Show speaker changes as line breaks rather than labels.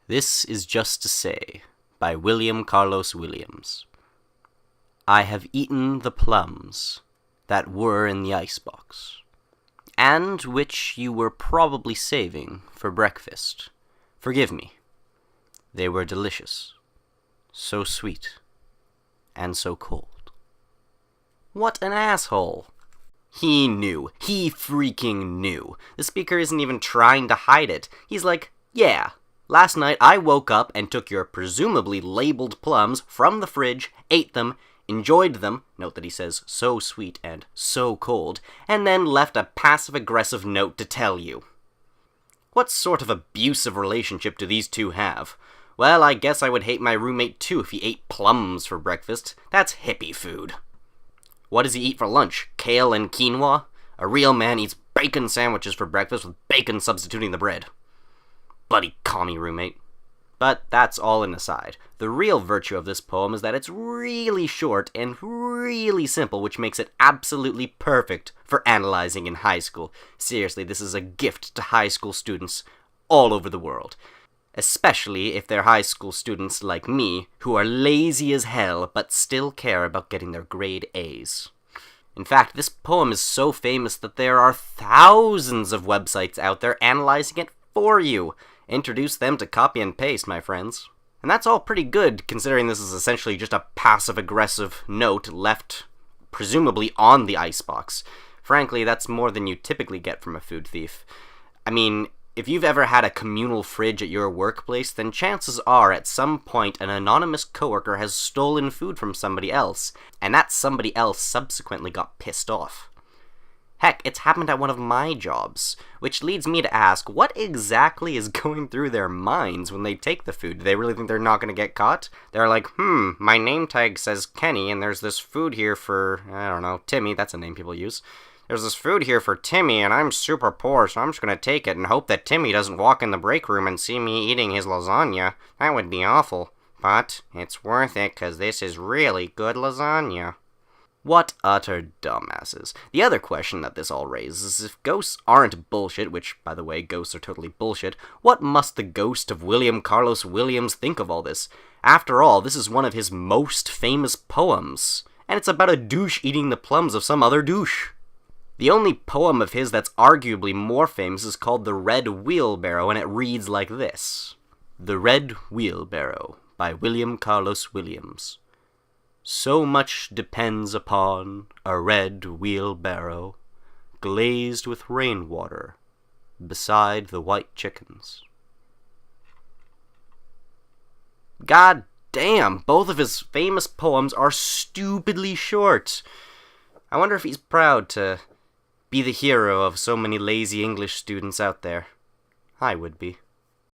This is just to say, by William Carlos Williams. I have eaten the plums that were in the icebox, and which you were probably saving for breakfast. Forgive me. They were delicious, so sweet, and so cold. What an asshole! He knew. He freaking knew. The speaker isn't even trying to hide it. He's like, yeah, last night I woke up and took your presumably labeled plums from the fridge, ate them, enjoyed them, note that he says so sweet and so cold, and then left a passive-aggressive note to tell you. What sort of abusive relationship do these two have? Well, I guess I would hate my roommate too if he ate plums for breakfast. That's hippie food. What does he eat for lunch? Kale and quinoa? A real man eats bacon sandwiches for breakfast with bacon substituting the bread. Bloody commie roommate. But that's all an aside. The real virtue of this poem is that it's really short and really simple, which makes it absolutely perfect for analyzing in high school. Seriously, this is a gift to high school students all over the world. Especially if they're high school students like me, who are lazy as hell, but still care about getting their grade A's. In fact, this poem is so famous that there are thousands of websites out there analyzing it for you. Introduce them to copy and paste, my friends. And that's all pretty good, considering this is essentially just a passive-aggressive note left, presumably, on the icebox. Frankly, that's more than you typically get from a food thief. I mean, if you've ever had a communal fridge at your workplace, then chances are at some point an anonymous coworker has stolen food from somebody else, and that somebody else subsequently got pissed off. Heck, it's happened at one of my jobs, which leads me to ask, what exactly is going through their minds when they take the food? Do they really think they're not going to get caught? They're like, my name tag says Kenny, and there's this food here for, I don't know, Timmy, that's a name people use. There's this food here for Timmy, and I'm super poor, so I'm just going to take it and hope that Timmy doesn't walk in the break room and see me eating his lasagna. That would be awful. But it's worth it, because this is really good lasagna. What utter dumbasses. The other question that this all raises is if ghosts aren't bullshit, which, by the way, ghosts are totally bullshit, what must the ghost of William Carlos Williams think of all this? After all, this is one of his most famous poems, and it's about a douche eating the plums of some other douche. The only poem of his that's arguably more famous is called The Red Wheelbarrow, and it reads like this. The Red Wheelbarrow, by William Carlos Williams. So much depends upon a red wheelbarrow, glazed with rainwater, beside the white chickens. God damn, both of his famous poems are stupidly short. I wonder if he's proud to be the hero of so many lazy English students out there. I would be.